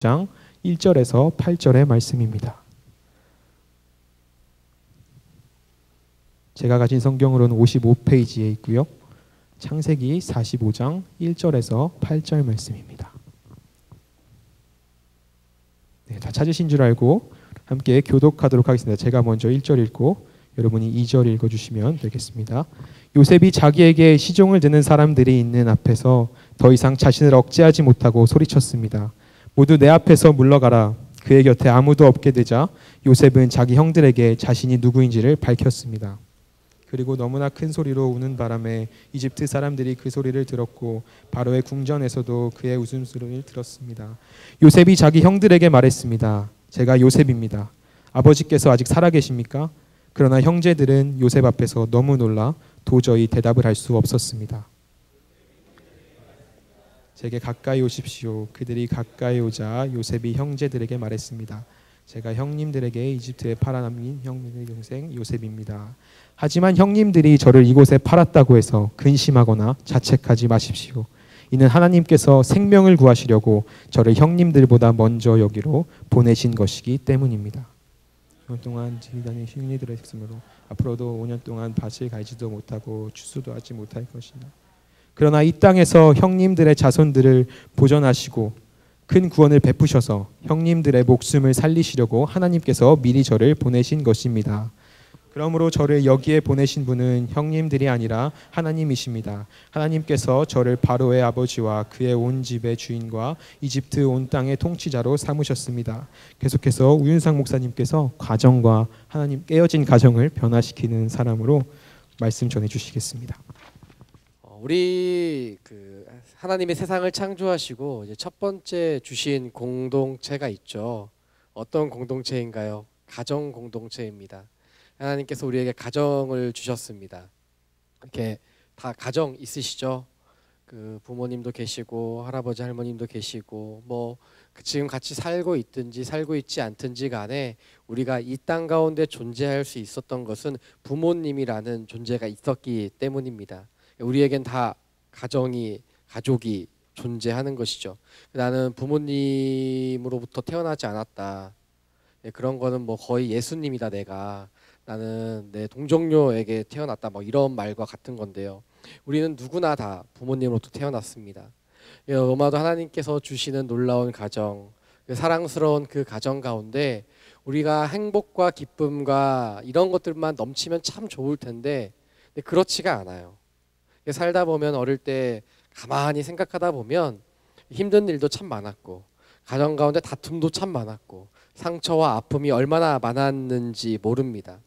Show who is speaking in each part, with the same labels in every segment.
Speaker 1: 장 1절에서 8절의 말씀입니다. 제가 가진 성경으로는 55페이지에 있고요. 창세기 45장 1절에서 8절 말씀입니다. 네, 다 찾으신 줄 알고 함께 교독하도록 하겠습니다. 제가 먼저 1절 읽고 여러분이 2절 읽어주시면 되겠습니다. 요셉이 자기에게 시종을 드는 사람들이 있는 앞에서 더 이상 자신을 억제하지 못하고 소리쳤습니다. 모두 내 앞에서 물러가라. 그의 곁에 아무도 없게 되자 요셉은 자기 형들에게 자신이 누구인지를 밝혔습니다. 그리고 너무나 큰 소리로 우는 바람에 이집트 사람들이 그 소리를 들었고 바로의 궁전에서도 그의 웃음소리를 들었습니다. 요셉이 자기 형들에게 말했습니다. 제가 요셉입니다. 아버지께서 아직 살아계십니까? 그러나 형제들은 요셉 앞에서 너무 놀라 도저히 대답을 할 수 없었습니다. 제게 가까이 오십시오. 그들이 가까이 오자 요셉이 형제들에게 말했습니다. 제가 형님들에게 이집트에 팔아남긴 형님의 동생 요셉입니다. 하지만 형님들이 저를 이곳에 팔았다고 해서 근심하거나 자책하지 마십시오. 이는 하나님께서 생명을 구하시려고 저를 형님들보다 먼저 여기로 보내신 것이기 때문입니다. 5년 동안 지리다니 형님들의 식음으로 앞으로도 5년 동안 밭을 갈지도 못하고 추수도 하지 못할 것이다. 그러나 이 땅에서 형님들의 자손들을 보존하시고 큰 구원을 베푸셔서 형님들의 목숨을 살리시려고 하나님께서 미리 저를 보내신 것입니다. 그러므로 저를 여기에 보내신 분은 형님들이 아니라 하나님이십니다. 하나님께서 저를 바로의 아버지와 그의 온 집의 주인과 이집트 온 땅의 통치자로 삼으셨습니다. 계속해서 우윤상 목사님께서 가정과 하나님 깨어진 가정을 변화시키는 사람으로 말씀 전해 주시겠습니다.
Speaker 2: 우리 하나님의 세상을 창조하시고 이제 첫 번째 주신 공동체가 있죠. 어떤 공동체인가요? 가정 공동체입니다. 하나님께서 우리에게 가정을 주셨습니다. 이렇게 다 가정 있으시죠? 그 부모님도 계시고 할아버지 할머님도 계시고 지금 같이 살고 있든지 살고 있지 않든지 간에 우리가 이 땅 가운데 존재할 수 있었던 것은 부모님이라는 존재가 있었기 때문입니다. 우리에겐 다 가족이 존재하는 것이죠. 나는 부모님으로부터 태어나지 않았다. 그런 거는 거의 예수님이다. 나는 내 동정녀에게 태어났다. 이런 말과 같은 건데요. 우리는 누구나 다 부모님으로부터 태어났습니다. 아마도 하나님께서 주시는 놀라운 가정, 사랑스러운 그 가정 가운데 우리가 행복과 기쁨과 이런 것들만 넘치면 참 좋을 텐데 그렇지가 않아요. 살다 보면 어릴 때 가만히 생각하다 보면 힘든 일도 참 많았고 가정 가운데 다툼도 참 많았고 상처와 아픔이 얼마나 많았는지 모릅니다.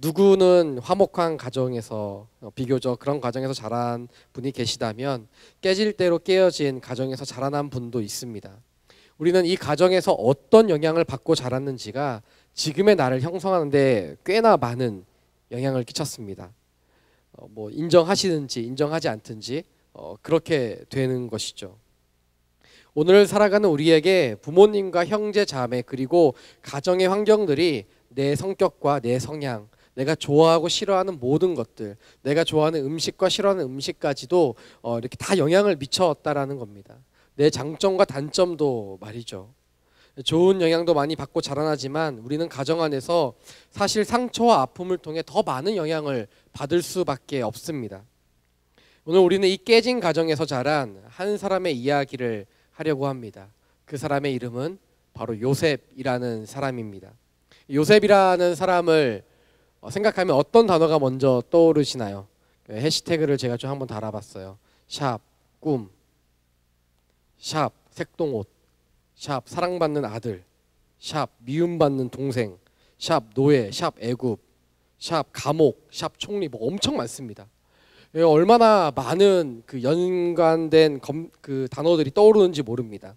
Speaker 2: 누구는 화목한 가정에서 비교적 그런 가정에서 자란 분이 계시다면 깨질 대로 깨어진 가정에서 자라난 분도 있습니다. 우리는 이 가정에서 어떤 영향을 받고 자랐는지가 지금의 나를 형성하는데 꽤나 많은 영향을 끼쳤습니다. 인정하시든지 인정하지 않든지 그렇게 되는 것이죠. 오늘 살아가는 우리에게 부모님과 형제 자매 그리고 가정의 환경들이 내 성격과 내 성향, 내가 좋아하고 싫어하는 모든 것들, 내가 좋아하는 음식과 싫어하는 음식까지도 이렇게 다 영향을 미쳤다라는 겁니다. 내 장점과 단점도 말이죠. 좋은 영향도 많이 받고 자라나지만 우리는 가정 안에서 사실 상처와 아픔을 통해 더 많은 영향을 받을 수밖에 없습니다. 오늘 우리는 이 깨진 가정에서 자란 한 사람의 이야기를 하려고 합니다. 그 사람의 이름은 바로 요셉이라는 사람입니다. 요셉이라는 사람을 생각하면 어떤 단어가 먼저 떠오르시나요? 해시태그를 제가 좀 한번 달아봤어요. 샵 꿈, 샵 색동옷, 샵 사랑받는 아들, 샵 미움받는 동생, 샵 노예, 샵 애굽, 샵 감옥, 샵 총리 엄청 많습니다. 얼마나 많은 연관된 단어들이 떠오르는지 모릅니다.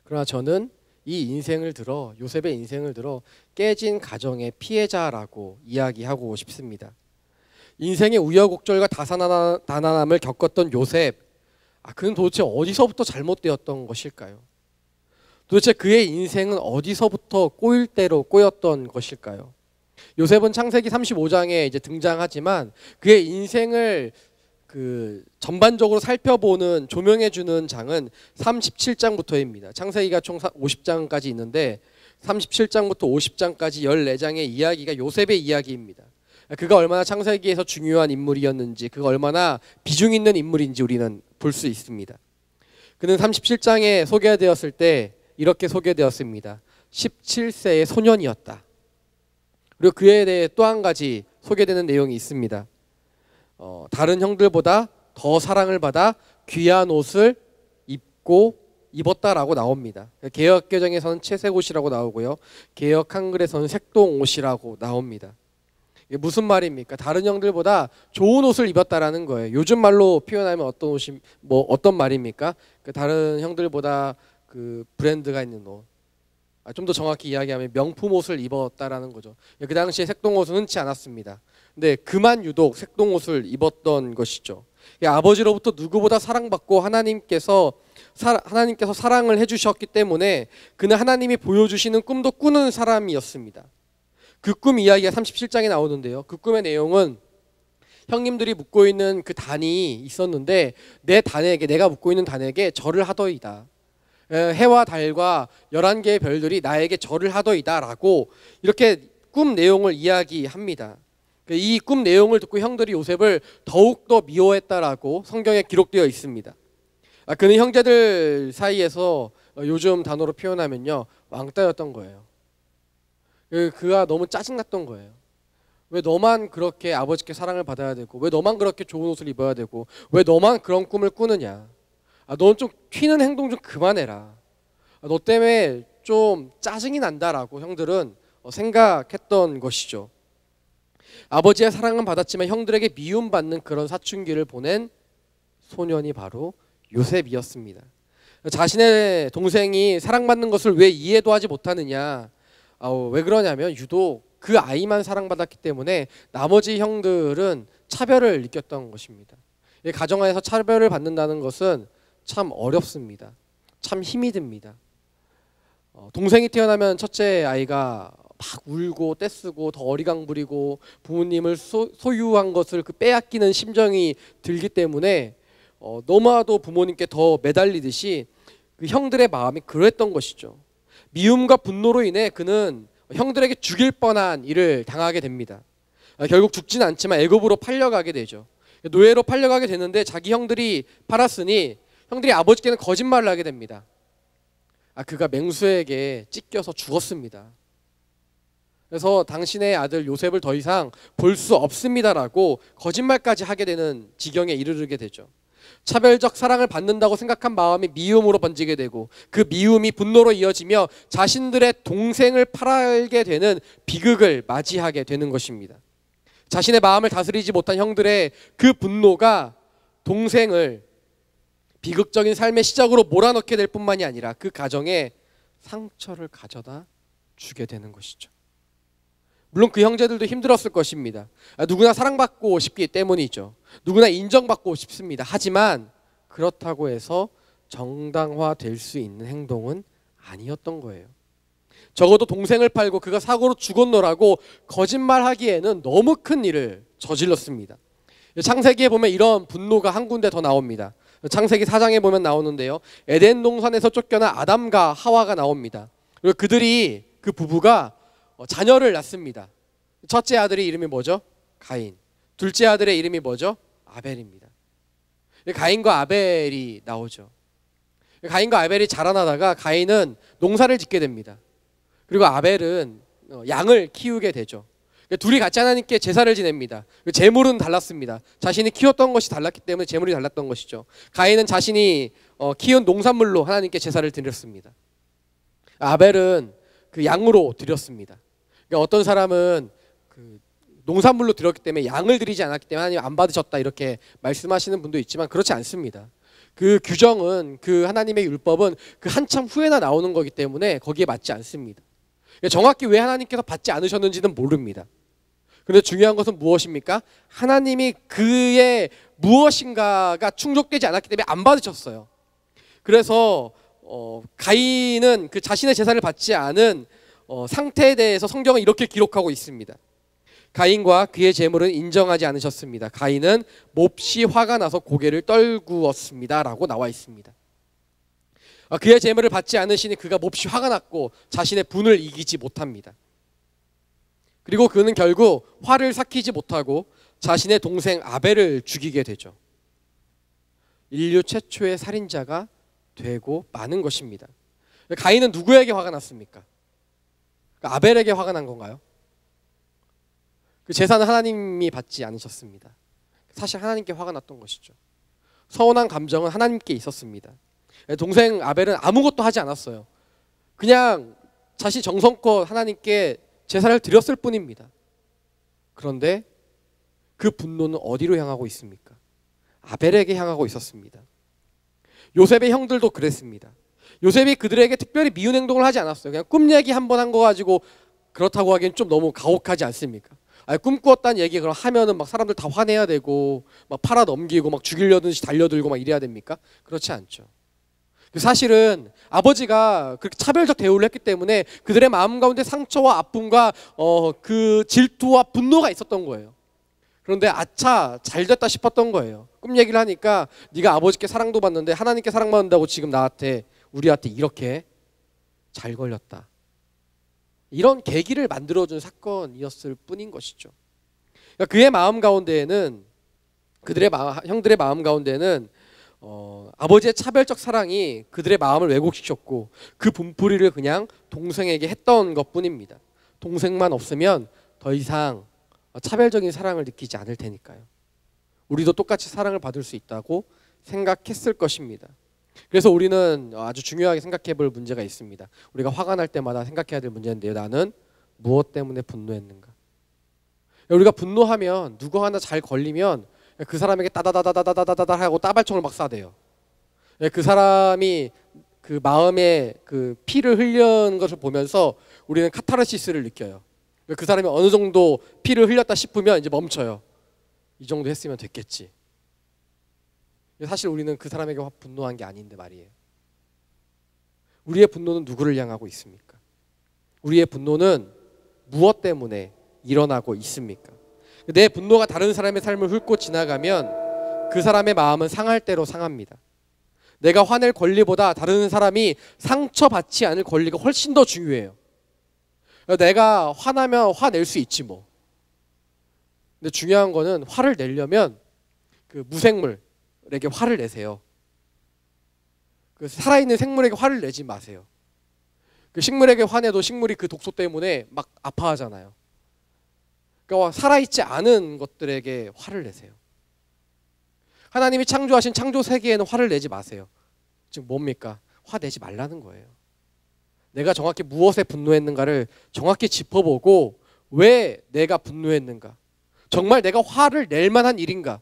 Speaker 2: 그러나 저는 요셉의 인생을 들어 깨진 가정의 피해자라고 이야기하고 싶습니다. 인생의 우여곡절과 다산함을 겪었던 요셉, 그는 도대체 어디서부터 잘못되었던 것일까요? 도대체 그의 인생은 어디서부터 꼬일 대로 꼬였던 것일까요? 요셉은 창세기 35장에 이제 등장하지만 그의 인생을 그 전반적으로 살펴보는 조명해주는 장은 37장부터입니다. 창세기가 총 50장까지 있는데 37장부터 50장까지 14장의 이야기가 요셉의 이야기입니다. 그가 얼마나 창세기에서 중요한 인물이었는지, 그가 얼마나 비중 있는 인물인지 우리는 볼 수 있습니다. 그는 37장에 소개되었을 때 이렇게 소개되었습니다. 17세의 소년이었다. 그리고 그에 대해 또 한 가지 소개되는 내용이 있습니다. 다른 형들보다 더 사랑을 받아 귀한 옷을 입었다라고 나옵니다. 개역개정에서는 채색옷이라고 나오고요. 개역 한글에서는 색동옷이라고 나옵니다. 이게 무슨 말입니까? 다른 형들보다 좋은 옷을 입었다라는 거예요. 요즘 말로 표현하면 어떤 말입니까? 그 다른 형들보다 그 브랜드가 있는 옷. 좀 더 정확히 이야기하면 명품 옷을 입었다라는 거죠. 그 당시에 색동옷은 흔치 않았습니다. 근데 그만 유독 색동옷을 입었던 것이죠. 아버지로부터 누구보다 사랑받고 하나님께서 사랑을 해주셨기 때문에 그는 하나님이 보여주시는 꿈도 꾸는 사람이었습니다. 그 꿈 이야기가 37장에 나오는데요. 그 꿈의 내용은 형님들이 묵고 있는 그 단이 있었는데 내가 묵고 있는 단에게 절을 하더이다. 해와 달과 11개의 별들이 나에게 절을 하더이다 라고 이렇게 꿈 내용을 이야기합니다. 이 꿈 내용을 듣고 형들이 요셉을 더욱더 미워했다라고 성경에 기록되어 있습니다. 그는 형제들 사이에서 요즘 단어로 표현하면요, 왕따였던 거예요. 그가 너무 짜증났던 거예요. 왜 너만 그렇게 아버지께 사랑을 받아야 되고, 왜 너만 그렇게 좋은 옷을 입어야 되고, 왜 너만 그런 꿈을 꾸느냐. 넌 좀 튀는 행동 좀 그만해라. 너 때문에 좀 짜증이 난다라고 형들은 생각했던 것이죠. 아버지의 사랑은 받았지만 형들에게 미움받는 그런 사춘기를 보낸 소년이 바로 요셉이었습니다. 자신의 동생이 사랑받는 것을 왜 이해도 하지 못하느냐. 왜 그러냐면 유독 그 아이만 사랑받았기 때문에 나머지 형들은 차별을 느꼈던 것입니다. 가정 안에서 차별을 받는다는 것은 참 어렵습니다. 참 힘이 듭니다. 동생이 태어나면 첫째 아이가 막 울고 떼쓰고 더 어리광 부리고 부모님을 소유한 것을 빼앗기는 심정이 들기 때문에 너무나도 부모님께 더 매달리듯이 그 형들의 마음이 그랬던 것이죠. 미움과 분노로 인해 그는 형들에게 죽일 뻔한 일을 당하게 됩니다. 결국 죽진 않지만 애굽으로 팔려가게 되죠. 노예로 팔려가게 되는데 자기 형들이 팔았으니 형들이 아버지께는 거짓말을 하게 됩니다. 그가 맹수에게 찢겨서 죽었습니다. 그래서 당신의 아들 요셉을 더 이상 볼 수 없습니다라고 거짓말까지 하게 되는 지경에 이르게 되죠. 차별적 사랑을 받는다고 생각한 마음이 미움으로 번지게 되고 그 미움이 분노로 이어지며 자신들의 동생을 팔게 되는 비극을 맞이하게 되는 것입니다. 자신의 마음을 다스리지 못한 형들의 그 분노가 동생을 비극적인 삶의 시작으로 몰아넣게 될 뿐만이 아니라 그 가정에 상처를 가져다 주게 되는 것이죠. 물론 그 형제들도 힘들었을 것입니다. 누구나 사랑받고 싶기 때문이죠. 누구나 인정받고 싶습니다. 하지만 그렇다고 해서 정당화될 수 있는 행동은 아니었던 거예요. 적어도 동생을 팔고 그가 사고로 죽었노라고 거짓말하기에는 너무 큰 일을 저질렀습니다. 창세기에 보면 이런 분노가 한 군데 더 나옵니다. 창세기 4장에 보면 나오는데요. 에덴 동산에서 쫓겨난 아담과 하와가 나옵니다. 그리고 그 부부가 자녀를 낳습니다. 첫째 아들의 이름이 뭐죠? 가인. 둘째 아들의 이름이 뭐죠? 아벨입니다. 가인과 아벨이 나오죠. 가인과 아벨이 자라나다가 가인은 농사를 짓게 됩니다. 그리고 아벨은 양을 키우게 되죠. 둘이 같이 하나님께 제사를 지냅니다. 제물은 달랐습니다. 자신이 키웠던 것이 달랐기 때문에 제물이 달랐던 것이죠. 가인은 자신이 키운 농산물로 하나님께 제사를 드렸습니다. 아벨은 그 양으로 드렸습니다. 그러니까 어떤 사람은 그 농산물로 드렸기 때문에 양을 드리지 않았기 때문에 하나님 안 받으셨다 이렇게 말씀하시는 분도 있지만 그렇지 않습니다. 그 규정은 그 하나님의 율법은 그 한참 후에나 나오는 거기 때문에 거기에 맞지 않습니다. 정확히 왜 하나님께서 받지 않으셨는지는 모릅니다. 그런데 중요한 것은 무엇입니까? 하나님이 그의 무엇인가가 충족되지 않았기 때문에 안 받으셨어요. 그래서 가인은 그 자신의 제사를 받지 않은 상태에 대해서 성경은 이렇게 기록하고 있습니다. 가인과 그의 재물은 인정하지 않으셨습니다. 가인은 몹시 화가 나서 고개를 떨구었습니다 라고 나와 있습니다. 그의 재물을 받지 않으시니 그가 몹시 화가 났고 자신의 분을 이기지 못합니다. 그리고 그는 결국 화를 삭히지 못하고 자신의 동생 아벨을 죽이게 되죠. 인류 최초의 살인자가 되고 마는 것입니다. 가인은 누구에게 화가 났습니까? 아벨에게 화가 난 건가요? 그 제사는 하나님이 받지 않으셨습니다. 사실 하나님께 화가 났던 것이죠. 서운한 감정은 하나님께 있었습니다. 동생 아벨은 아무것도 하지 않았어요. 그냥 자신 정성껏 하나님께 제사를 드렸을 뿐입니다. 그런데 그 분노는 어디로 향하고 있습니까? 아벨에게 향하고 있었습니다. 요셉의 형들도 그랬습니다. 요셉이 그들에게 특별히 미운 행동을 하지 않았어요. 그냥 꿈 얘기 한 번 한 거 가지고 그렇다고 하기엔 좀 너무 가혹하지 않습니까? 꿈꾸었다는 얘기 그럼 하면은 막 사람들 다 화내야 되고 막 팔아 넘기고 막 죽이려듯이 달려들고 막 이래야 됩니까? 그렇지 않죠. 사실은 아버지가 그렇게 차별적 대우를 했기 때문에 그들의 마음 가운데 상처와 아픔과 그 질투와 분노가 있었던 거예요. 그런데 아차 잘됐다 싶었던 거예요. 꿈 얘기를 하니까 네가 아버지께 사랑도 받는데 하나님께 사랑받는다고 지금 우리한테 이렇게 잘 걸렸다. 이런 계기를 만들어준 사건이었을 뿐인 것이죠. 그러니까 그의 마음 가운데에는 형들의 마음 가운데는 아버지의 차별적 사랑이 그들의 마음을 왜곡시켰고 그 분풀이를 그냥 동생에게 했던 것뿐입니다. 동생만 없으면 더 이상 차별적인 사랑을 느끼지 않을 테니까요. 우리도 똑같이 사랑을 받을 수 있다고 생각했을 것입니다. 그래서 우리는 아주 중요하게 생각해 볼 문제가 있습니다. 우리가 화가 날 때마다 생각해야 될 문제인데요. 나는 무엇 때문에 분노했는가? 우리가 분노하면 누구 하나 잘 걸리면 그 사람에게 따다다다다다다다 하고 따발총을 막 쏴대요. 그 사람이 그 마음에 그 피를 흘리는 것을 보면서 우리는 카타르시스를 느껴요. 그 사람이 어느 정도 피를 흘렸다 싶으면 이제 멈춰요. 이 정도 했으면 됐겠지. 사실 우리는 그 사람에게 분노한 게 아닌데 말이에요. 우리의 분노는 누구를 향하고 있습니까? 우리의 분노는 무엇 때문에 일어나고 있습니까? 내 분노가 다른 사람의 삶을 훑고 지나가면 그 사람의 마음은 상할 대로 상합니다. 내가 화낼 권리보다 다른 사람이 상처받지 않을 권리가 훨씬 더 중요해요. 내가 화나면 화낼 수 있지 뭐. 근데 중요한 거는 화를 내려면 그 무생물에게 화를 내세요. 그 살아있는 생물에게 화를 내지 마세요. 그 식물에게 화내도 식물이 그 독소 때문에 막 아파하잖아요. 그러니까 살아있지 않은 것들에게 화를 내세요. 하나님이 창조하신 창조 세계에는 화를 내지 마세요. 지금 뭡니까? 화내지 말라는 거예요. 내가 정확히 무엇에 분노했는가를 정확히 짚어보고 왜 내가 분노했는가? 정말 내가 화를 낼 만한 일인가?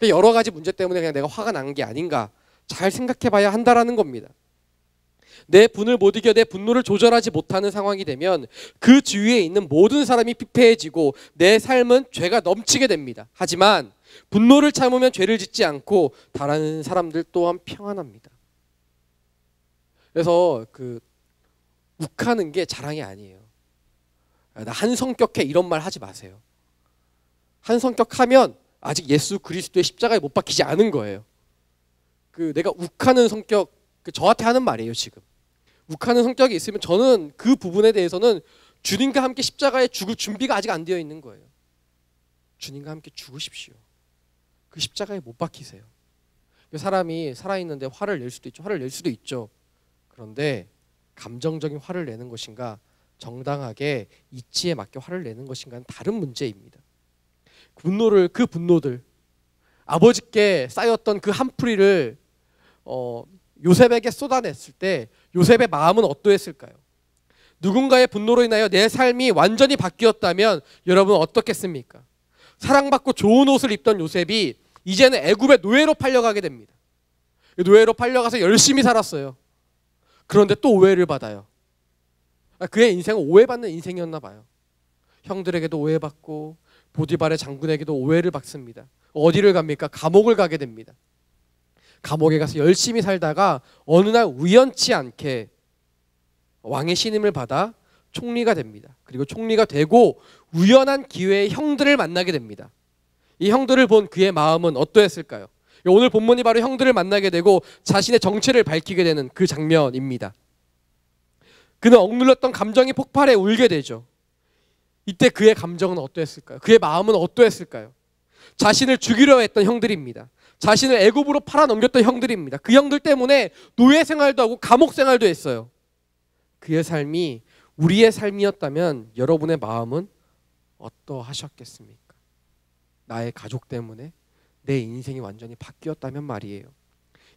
Speaker 2: 여러 가지 문제 때문에 그냥 내가 화가 난 게 아닌가? 잘 생각해봐야 한다라는 겁니다. 내 분을 못 이겨 내 분노를 조절하지 못하는 상황이 되면 그 주위에 있는 모든 사람이 피폐해지고 내 삶은 죄가 넘치게 됩니다. 하지만 분노를 참으면 죄를 짓지 않고 다른 사람들 또한 평안합니다. 그래서 욱하는 게 자랑이 아니에요. 나 한성격해 이런 말 하지 마세요. 한성격하면 아직 예수 그리스도의 십자가에 못 박히지 않은 거예요. 내가 욱하는 성격, 저한테 하는 말이에요 지금. 욱하는 성격이 있으면 저는 그 부분에 대해서는 주님과 함께 십자가에 죽을 준비가 아직 안 되어 있는 거예요. 주님과 함께 죽으십시오. 그 십자가에 못 박히세요. 사람이 살아있는데 화를 낼 수도 있죠. 화를 낼 수도 있죠. 그런데 감정적인 화를 내는 것인가 정당하게 이치에 맞게 화를 내는 것인가는 다른 문제입니다. 그 분노들 아버지께 쌓였던 그 한풀이를 요셉에게 쏟아냈을 때 요셉의 마음은 어떠했을까요? 누군가의 분노로 인하여 내 삶이 완전히 바뀌었다면 여러분 어떻겠습니까? 사랑받고 좋은 옷을 입던 요셉이 이제는 애굽의 노예로 팔려가게 됩니다. 노예로 팔려가서 열심히 살았어요. 그런데 또 오해를 받아요. 그의 인생은 오해받는 인생이었나 봐요. 형들에게도 오해받고 보디발의 장군에게도 오해를 받습니다. 어디를 갑니까? 감옥을 가게 됩니다. 감옥에 가서 열심히 살다가 어느 날 우연치 않게 왕의 신임을 받아 총리가 됩니다. 그리고 총리가 되고 우연한 기회에 형들을 만나게 됩니다. 이 형들을 본 그의 마음은 어떠했을까요? 오늘 본문이 바로 형들을 만나게 되고 자신의 정체를 밝히게 되는 그 장면입니다. 그는 억눌렸던 감정이 폭발해 울게 되죠. 이때 그의 감정은 어떠했을까요? 그의 마음은 어떠했을까요? 자신을 죽이려 했던 형들입니다. 자신을 애굽으로 팔아넘겼던 형들입니다. 그 형들 때문에 노예 생활도 하고 감옥 생활도 했어요. 그의 삶이 우리의 삶이었다면 여러분의 마음은 어떠하셨겠습니까? 나의 가족 때문에 내 인생이 완전히 바뀌었다면 말이에요.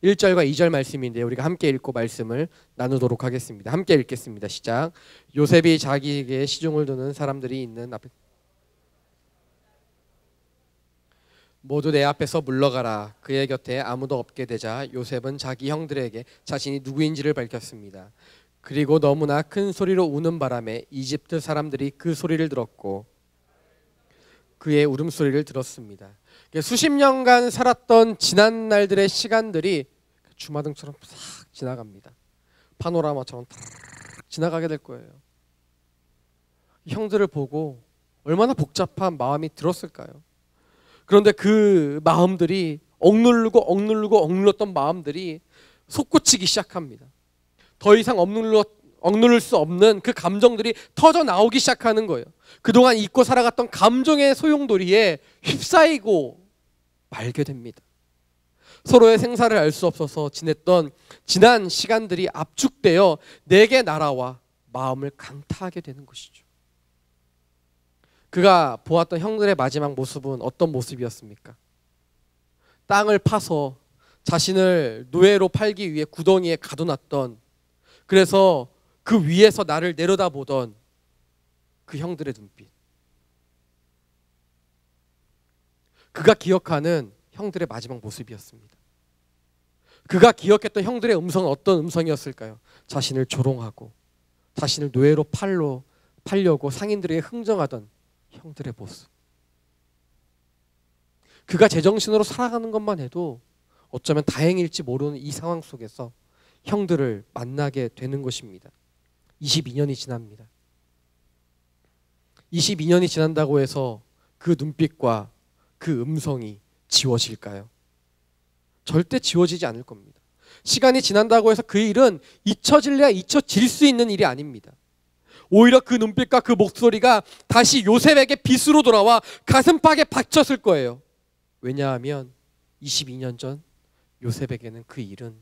Speaker 2: 1절과 2절 말씀인데 우리가 함께 읽고 말씀을 나누도록 하겠습니다. 함께 읽겠습니다. 시작. 요셉이 자기에게 시중을 두는 사람들이 있는 앞에 모두 내 앞에서 물러가라. 그의 곁에 아무도 없게 되자 요셉은 자기 형들에게 자신이 누구인지를 밝혔습니다. 그리고 너무나 큰 소리로 우는 바람에 이집트 사람들이 그 소리를 들었고 그의 울음소리를 들었습니다. 수십 년간 살았던 지난 날들의 시간들이 주마등처럼 싹 지나갑니다. 파노라마처럼 탁 지나가게 될 거예요. 형들을 보고 얼마나 복잡한 마음이 들었을까요? 그런데 그 마음들이 억눌렀던 마음들이 솟구치기 시작합니다. 더 이상 억누를 수 없는 그 감정들이 터져 나오기 시작하는 거예요. 그동안 잊고 살아갔던 감정의 소용돌이에 휩싸이고 말게 됩니다. 서로의 생사를 알 수 없어서 지냈던 지난 시간들이 압축되어 내게 날아와 마음을 강타하게 되는 것이죠. 그가 보았던 형들의 마지막 모습은 어떤 모습이었습니까? 땅을 파서 자신을 노예로 팔기 위해 구덩이에 가둬놨던, 그래서 그 위에서 나를 내려다보던 그 형들의 눈빛, 그가 기억하는 형들의 마지막 모습이었습니다. 그가 기억했던 형들의 음성은 어떤 음성이었을까요? 자신을 조롱하고 자신을 노예로 팔려고 상인들에게 흥정하던 형들의 모습. 그가 제정신으로 살아가는 것만 해도 어쩌면 다행일지 모르는 이 상황 속에서 형들을 만나게 되는 것입니다. 22년이 지납니다. 22년이 지난다고 해서 그 눈빛과 그 음성이 지워질까요? 절대 지워지지 않을 겁니다. 시간이 지난다고 해서 그 일은 잊혀질래야 잊혀질 수 있는 일이 아닙니다. 오히려 그 눈빛과 그 목소리가 다시 요셉에게 빗으로 돌아와 가슴팍에 박혔을 거예요. 왜냐하면 22년 전 요셉에게는 그 일은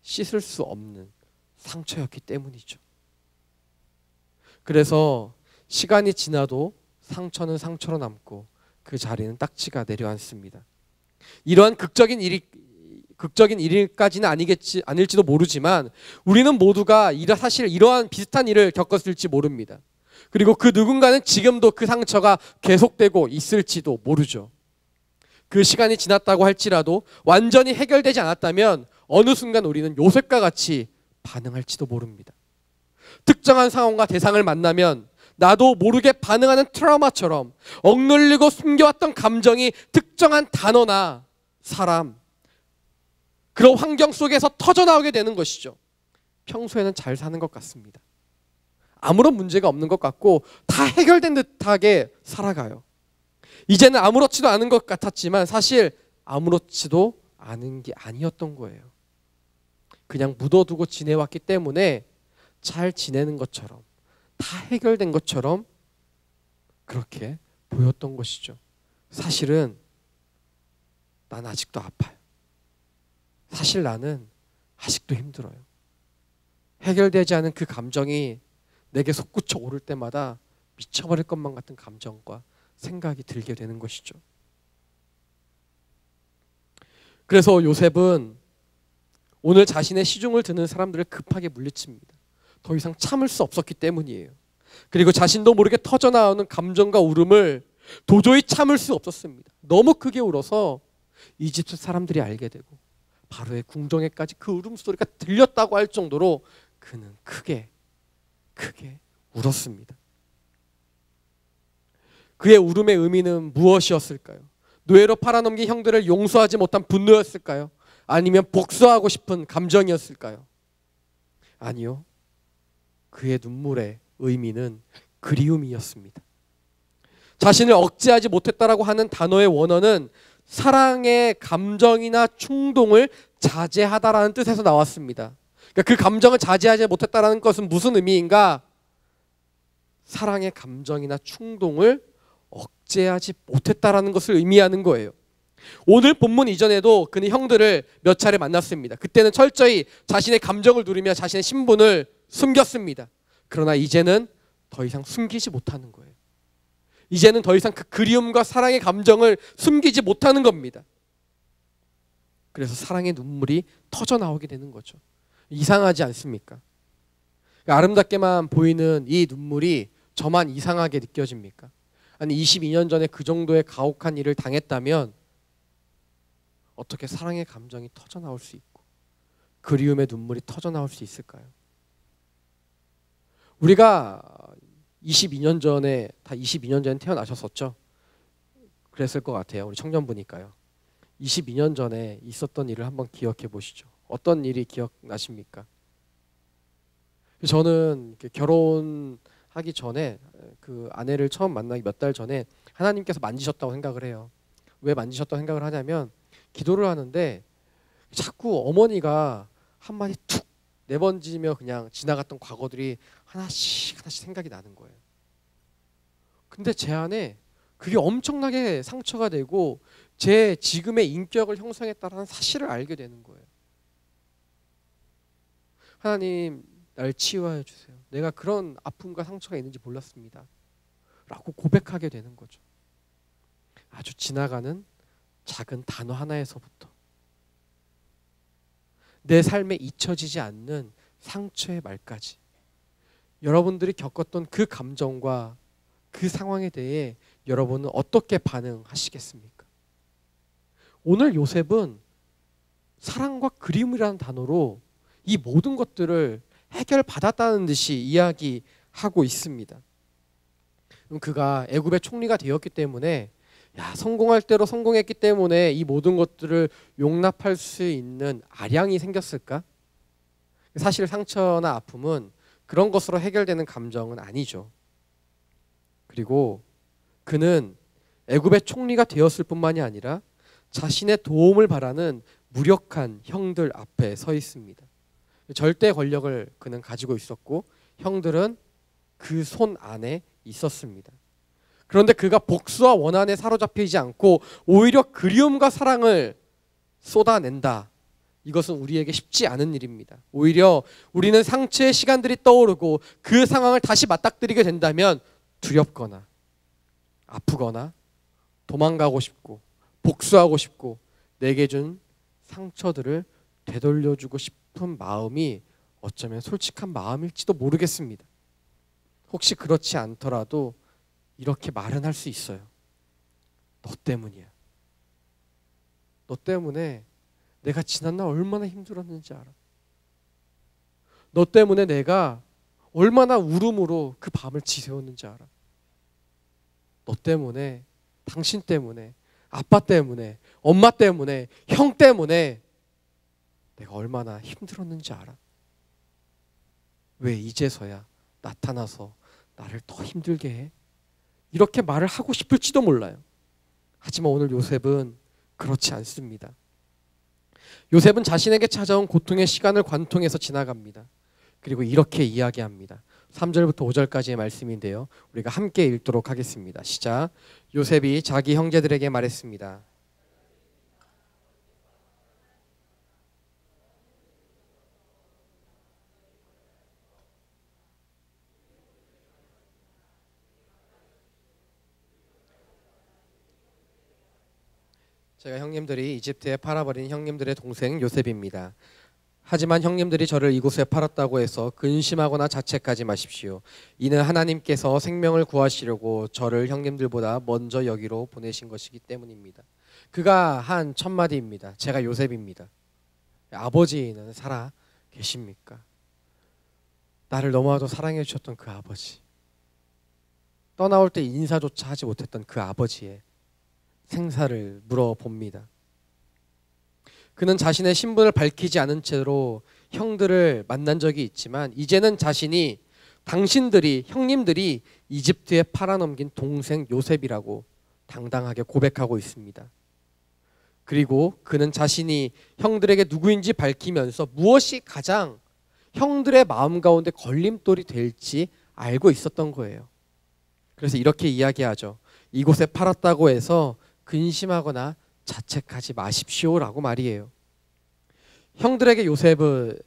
Speaker 2: 씻을 수 없는 상처였기 때문이죠. 그래서 시간이 지나도 상처는 상처로 남고 그 자리는 딱지가 내려앉습니다. 이러한 극적인 일까지는 아닐지도 모르지만 우리는 모두가 사실 이러한 비슷한 일을 겪었을지 모릅니다. 그리고 그 누군가는 지금도 그 상처가 계속되고 있을지도 모르죠. 그 시간이 지났다고 할지라도 완전히 해결되지 않았다면 어느 순간 우리는 요셉과 같이 반응할지도 모릅니다. 특정한 상황과 대상을 만나면 나도 모르게 반응하는 트라우마처럼 억눌리고 숨겨왔던 감정이 특정한 단어나 사람, 그런 환경 속에서 터져나오게 되는 것이죠. 평소에는 잘 사는 것 같습니다. 아무런 문제가 없는 것 같고 다 해결된 듯하게 살아가요. 이제는 아무렇지도 않은 것 같았지만 사실 아무렇지도 않은 게 아니었던 거예요. 그냥 묻어두고 지내왔기 때문에 잘 지내는 것처럼, 다 해결된 것처럼 그렇게 보였던 것이죠. 사실은 난 아직도 아파요. 사실 나는 아직도 힘들어요. 해결되지 않은 그 감정이 내게 솟구쳐 오를 때마다 미쳐버릴 것만 같은 감정과 생각이 들게 되는 것이죠. 그래서 요셉은 오늘 자신의 시중을 드는 사람들을 급하게 물리칩니다. 더 이상 참을 수 없었기 때문이에요. 그리고 자신도 모르게 터져나오는 감정과 울음을 도저히 참을 수 없었습니다. 너무 크게 울어서 이집트 사람들이 알게 되고 바로의 궁정에까지 그 울음소리가 들렸다고 할 정도로 그는 크게 울었습니다. 그의 울음의 의미는 무엇이었을까요? 노예로 팔아넘긴 형들을 용서하지 못한 분노였을까요? 아니면 복수하고 싶은 감정이었을까요? 아니요. 그의 눈물의 의미는 그리움이었습니다. 자신을 억제하지 못했다라고 하는 단어의 원어는 사랑의 감정이나 충동을 자제하다라는 뜻에서 나왔습니다. 그러니까 그 감정을 자제하지 못했다라는 것은 무슨 의미인가? 사랑의 감정이나 충동을 억제하지 못했다라는 것을 의미하는 거예요. 오늘 본문 이전에도 그는 형들을 몇 차례 만났습니다. 그때는 철저히 자신의 감정을 누리며 자신의 신분을 숨겼습니다. 그러나 이제는 더 이상 숨기지 못하는 거예요. 이제는 더 이상 그 그리움과 사랑의 감정을 숨기지 못하는 겁니다. 그래서 사랑의 눈물이 터져 나오게 되는 거죠. 이상하지 않습니까? 아름답게만 보이는 이 눈물이 저만 이상하게 느껴집니까? 아니 22년 전에 그 정도의 가혹한 일을 당했다면 어떻게 사랑의 감정이 터져 나올 수 있고 그리움의 눈물이 터져 나올 수 있을까요? 우리가 22년 전에 다 22년 전에 태어나셨었죠? 그랬을 것 같아요. 우리 청년부니까요. 22년 전에 있었던 일을 한번 기억해 보시죠. 어떤 일이 기억나십니까? 저는 결혼하기 전에 그 아내를 처음 만나기 몇 달 전에 하나님께서 만지셨다고 생각을 해요. 왜 만지셨다고 생각을 하냐면 기도를 하는데 자꾸 어머니가 한마디 툭 내번지며 그냥 지나갔던 과거들이 하나씩 생각이 나는 거예요. 근데 제 안에 그게 엄청나게 상처가 되고 제 지금의 인격을 형성했다는 사실을 알게 되는 거예요. 하나님, 날 치유하여 주세요. 내가 그런 아픔과 상처가 있는지 몰랐습니다. 라고 고백하게 되는 거죠. 아주 지나가는 작은 단어 하나에서부터 내 삶에 잊혀지지 않는 상처의 말까지 여러분들이 겪었던 그 감정과 그 상황에 대해 여러분은 어떻게 반응하시겠습니까? 오늘 요셉은 사랑과 그리움이라는 단어로 이 모든 것들을 해결받았다는 듯이 이야기하고 있습니다. 그가 애굽의 총리가 되었기 때문에 성공할 대로 성공했기 때문에 이 모든 것들을 용납할 수 있는 아량이 생겼을까? 사실 상처나 아픔은 그런 것으로 해결되는 감정은 아니죠. 그리고 그는 애굽의 총리가 되었을 뿐만이 아니라 자신의 도움을 바라는 무력한 형들 앞에 서 있습니다. 절대 권력을 그는 가지고 있었고 형들은 그 손 안에 있었습니다. 그런데 그가 복수와 원한에 사로잡히지 않고 오히려 그리움과 사랑을 쏟아낸다. 이것은 우리에게 쉽지 않은 일입니다. 오히려 우리는 상처의 시간들이 떠오르고 그 상황을 다시 맞닥뜨리게 된다면 두렵거나 아프거나 도망가고 싶고 복수하고 싶고 내게 준 상처들을 되돌려주고 싶은 마음이 어쩌면 솔직한 마음일지도 모르겠습니다. 혹시 그렇지 않더라도 이렇게 말은 할 수 있어요. 너 때문이야. 너 때문에 내가 지난날 얼마나 힘들었는지 알아. 너 때문에 내가 얼마나 울음으로 그 밤을 지새웠는지 알아. 너 때문에, 당신 때문에, 아빠 때문에, 엄마 때문에, 형 때문에 내가 얼마나 힘들었는지 알아. 왜 이제서야 나타나서 나를 더 힘들게 해? 이렇게 말을 하고 싶을지도 몰라요. 하지만 오늘 요셉은 그렇지 않습니다. 요셉은 자신에게 찾아온 고통의 시간을 관통해서 지나갑니다. 그리고 이렇게 이야기합니다. 3절부터 5절까지의 말씀인데요. 우리가 함께 읽도록 하겠습니다. 시작. 요셉이 자기 형제들에게 말했습니다. 제가 형님들이 이집트에 팔아버린 형님들의 동생 요셉입니다. 하지만 형님들이 저를 이곳에 팔았다고 해서 근심하거나 자책하지 마십시오. 이는 하나님께서 생명을 구하시려고 저를 형님들보다 먼저 여기로 보내신 것이기 때문입니다. 그가 한 첫 마디입니다. 제가 요셉입니다. 아버지는 살아 계십니까? 나를 너무나도 사랑해 주셨던 그 아버지, 떠나올 때 인사조차 하지 못했던 그 아버지의 생사를 물어봅니다. 그는 자신의 신분을 밝히지 않은 채로 형들을 만난 적이 있지만 이제는 자신이 당신들이 형님들이 이집트에 팔아넘긴 동생 요셉이라고 당당하게 고백하고 있습니다. 그리고 그는 자신이 형들에게 누구인지 밝히면서 무엇이 가장 형들의 마음 가운데 걸림돌이 될지 알고 있었던 거예요. 그래서 이렇게 이야기하죠. 이곳에 팔았다고 해서 근심하거나 자책하지 마십시오라고 말이에요. 형들에게 요셉은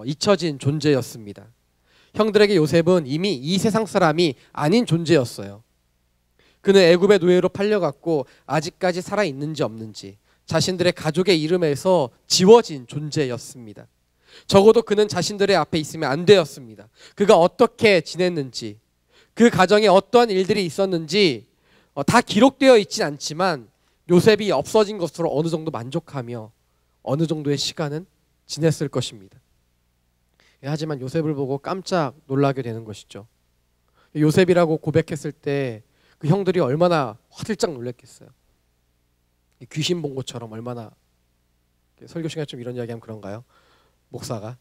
Speaker 2: 잊혀진 존재였습니다. 형들에게 요셉은 이미 이 세상 사람이 아닌 존재였어요. 그는 애굽의 노예로 팔려갔고 아직까지 살아있는지 없는지 자신들의 가족의 이름에서 지워진 존재였습니다. 적어도 그는 자신들의 앞에 있으면 안 되었습니다. 그가 어떻게 지냈는지, 그 가정에 어떠한 일들이 있었는지 다 기록되어 있진 않지만 요셉이 없어진 것으로 어느 정도 만족하며 어느 정도의 시간은 지냈을 것입니다. 하지만 요셉을 보고 깜짝 놀라게 되는 것이죠. 요셉이라고 고백했을 때 그 형들이 얼마나 화들짝 놀랐겠어요. 귀신 본 것처럼 얼마나, 설교 시간에 좀 이런 이야기하면 그런가요? 목사가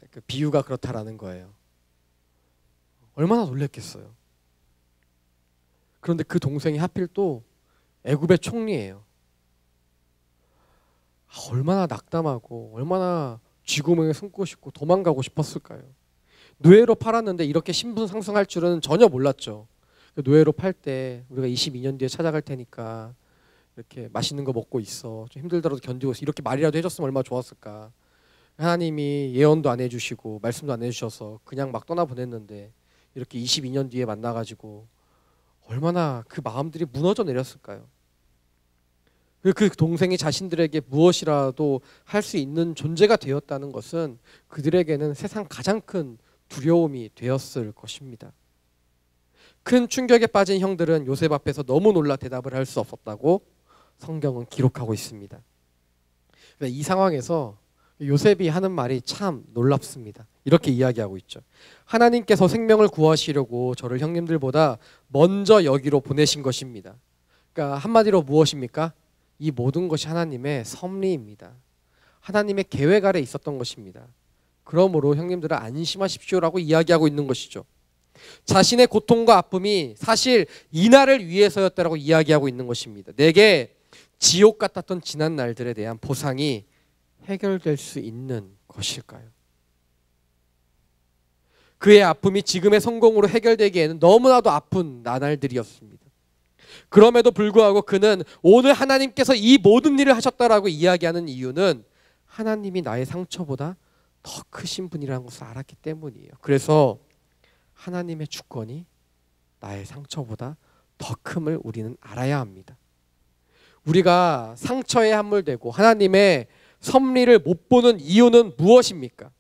Speaker 2: 그 비유가 그렇다라는 거예요. 얼마나 놀랐겠어요. 그런데 그 동생이 하필 또 애굽의 총리예요. 얼마나 낙담하고 얼마나 쥐구멍에 숨고 싶고 도망가고 싶었을까요? 노예로 팔았는데 이렇게 신분 상승할 줄은 전혀 몰랐죠. 노예로 팔 때 우리가 22년 뒤에 찾아갈 테니까 이렇게 맛있는 거 먹고 있어, 좀 힘들더라도 견디고 있어, 이렇게 말이라도 해줬으면 얼마나 좋았을까. 하나님이 예언도 안 해주시고 말씀도 안 해주셔서 그냥 막 떠나보냈는데 이렇게 22년 뒤에 만나가지고 얼마나 그 마음들이 무너져 내렸을까요? 그 동생이 자신들에게 무엇이라도 할 수 있는 존재가 되었다는 것은 그들에게는 세상 가장 큰 두려움이 되었을 것입니다. 큰 충격에 빠진 형들은 요셉 앞에서 너무 놀라 대답을 할 수 없었다고 성경은 기록하고 있습니다. 이 상황에서 요셉이 하는 말이 참 놀랍습니다. 이렇게 이야기하고 있죠. 하나님께서 생명을 구하시려고 저를 형님들보다 먼저 여기로 보내신 것입니다. 그러니까 한마디로 무엇입니까? 이 모든 것이 하나님의 섭리입니다. 하나님의 계획 아래 있었던 것입니다. 그러므로 형님들은 안심하십시오라고 이야기하고 있는 것이죠. 자신의 고통과 아픔이 사실 이날을 위해서였다라고 이야기하고 있는 것입니다. 내게 지옥 같았던 지난 날들에 대한 보상이 해결될 수 있는 것일까요? 그의 아픔이 지금의 성공으로 해결되기에는 너무나도 아픈 나날들이었습니다. 그럼에도 불구하고 그는 오늘 하나님께서 이 모든 일을 하셨다라고 이야기하는 이유는 하나님이 나의 상처보다 더 크신 분이라는 것을 알았기 때문이에요. 그래서 하나님의 주권이 나의 상처보다 더 큼을 우리는 알아야 합니다. 우리가 상처에 함몰되고 하나님의 섭리를 못 보는 이유는 무엇입니까?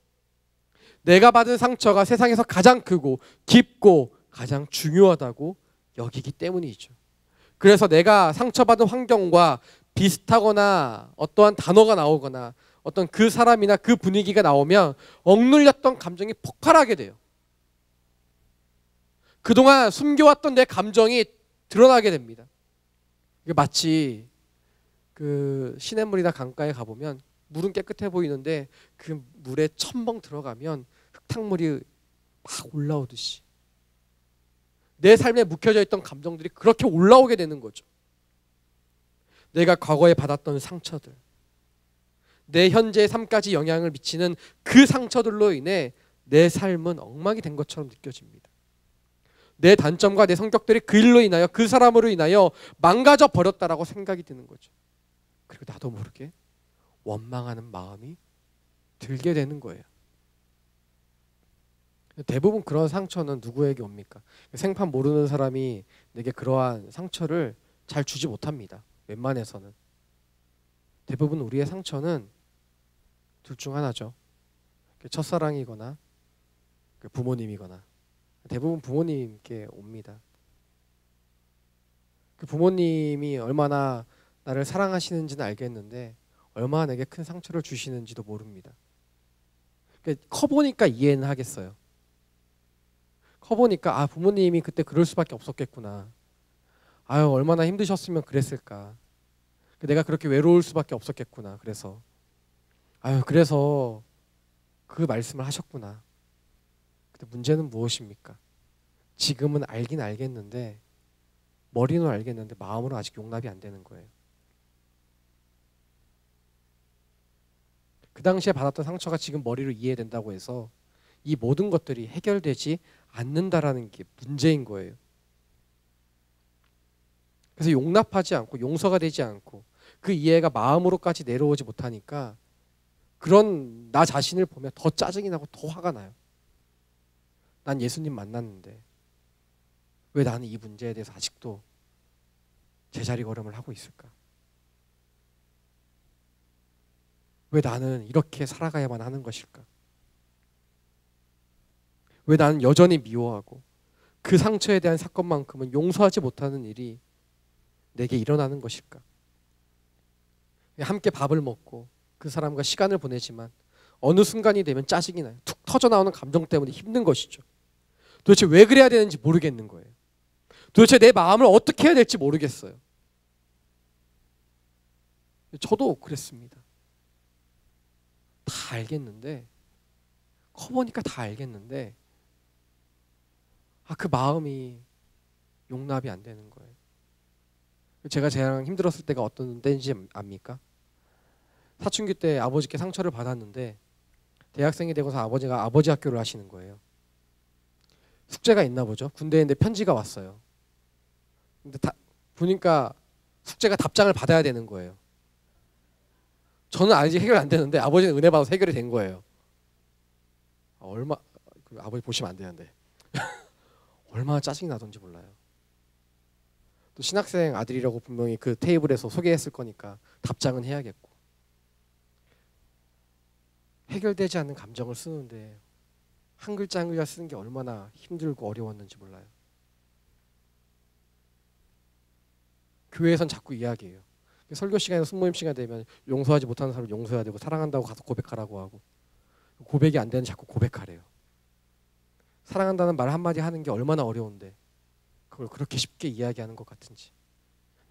Speaker 2: 내가 받은 상처가 세상에서 가장 크고 깊고 가장 중요하다고 여기기 때문이죠. 그래서 내가 상처받은 환경과 비슷하거나 어떠한 단어가 나오거나 어떤 그 사람이나 그 분위기가 나오면 억눌렸던 감정이 폭발하게 돼요. 그동안 숨겨왔던 내 감정이 드러나게 됩니다. 이게 마치 그 시냇물이나 강가에 가보면 물은 깨끗해 보이는데 그 물에 첨벙 들어가면 흙탕물이 막 올라오듯이 내 삶에 묵혀져 있던 감정들이 그렇게 올라오게 되는 거죠. 내가 과거에 받았던 상처들, 내 현재의 삶까지 영향을 미치는 그 상처들로 인해 내 삶은 엉망이 된 것처럼 느껴집니다. 내 단점과 내 성격들이 그 일로 인하여, 그 사람으로 인하여 망가져 버렸다라고 생각이 드는 거죠. 그리고 나도 모르게 원망하는 마음이 들게 되는 거예요. 대부분 그런 상처는 누구에게 옵니까? 생판 모르는 사람이 내게 그러한 상처를 잘 주지 못합니다. 웬만해서는. 대부분 우리의 상처는 둘 중 하나죠. 첫사랑이거나 부모님이거나. 대부분 부모님께 옵니다. 그 부모님이 얼마나 나를 사랑하시는지는 알겠는데 얼마나 내게 큰 상처를 주시는지도 모릅니다. 커보니까 이해는 하겠어요. 커보니까 부모님이 그때 그럴 수밖에 없었겠구나. 아유, 얼마나 힘드셨으면 그랬을까. 내가 그렇게 외로울 수밖에 없었겠구나. 그래서 그래서 그 말씀을 하셨구나. 근데 문제는 무엇입니까? 지금은 알긴 알겠는데, 머리는 알겠는데 마음으로 아직 용납이 안 되는 거예요. 그 당시에 받았던 상처가 지금 머리로 이해된다고 해서 이 모든 것들이 해결되지 않는다라는 게 문제인 거예요. 그래서 용납하지 않고 용서가 되지 않고 그 이해가 마음으로까지 내려오지 못하니까 그런 나 자신을 보면 더 짜증이 나고 더 화가 나요. 난 예수님 만났는데 왜 나는 이 문제에 대해서 아직도 제자리 걸음을 하고 있을까? 왜 나는 이렇게 살아가야만 하는 것일까? 왜 나는 여전히 미워하고 그 상처에 대한 사건만큼은 용서하지 못하는 일이 내게 일어나는 것일까? 함께 밥을 먹고 그 사람과 시간을 보내지만 어느 순간이 되면 짜증이 나요. 툭 터져나오는 감정 때문에 힘든 것이죠. 도대체 왜 그래야 되는지 모르겠는 거예요. 도대체 내 마음을 어떻게 해야 될지 모르겠어요. 저도 그랬습니다. 다 알겠는데, 커보니까 다 알겠는데, 그 마음이 용납이 안 되는 거예요. 제가 제랑 힘들었을 때가 어떤 때인지 압니까? 사춘기 때 아버지께 상처를 받았는데 대학생이 되고서 아버지가 아버지 학교를 하시는 거예요. 숙제가 있나 보죠. 군대인데 편지가 왔어요. 근데 보니까 숙제가 답장을 받아야 되는 거예요. 저는 아직 해결 안 되는데 아버지는 은혜 받아서 해결이 된 거예요. 아버지 보시면 안 되는데 얼마나 짜증이 나던지 몰라요. 또 신학생 아들이라고 분명히 그 테이블에서 소개했을 거니까 답장은 해야겠고, 해결되지 않는 감정을 쓰는데 한 글자 한 글자 쓰는 게 얼마나 힘들고 어려웠는지 몰라요. 교회에선 자꾸 이야기해요. 설교 시간이나 순모임 시간 되면 용서하지 못하는 사람을 용서해야 되고 사랑한다고 가서 고백하라고 하고, 고백이 안 되는 자꾸 고백하래요. 사랑한다는 말 한마디 하는 게 얼마나 어려운데 그걸 그렇게 쉽게 이야기하는 것 같은지.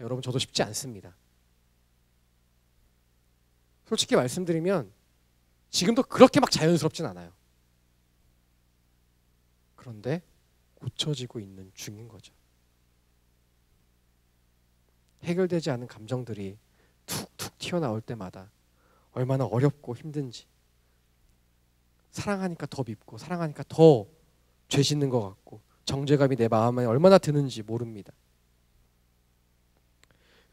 Speaker 2: 여러분, 저도 쉽지 않습니다. 솔직히 말씀드리면 지금도 그렇게 막 자연스럽진 않아요. 그런데 고쳐지고 있는 중인 거죠. 해결되지 않은 감정들이 툭툭 튀어나올 때마다 얼마나 어렵고 힘든지, 사랑하니까 더 밉고 사랑하니까 더 죄 짓는 것 같고 정죄감이 내 마음에 얼마나 드는지 모릅니다.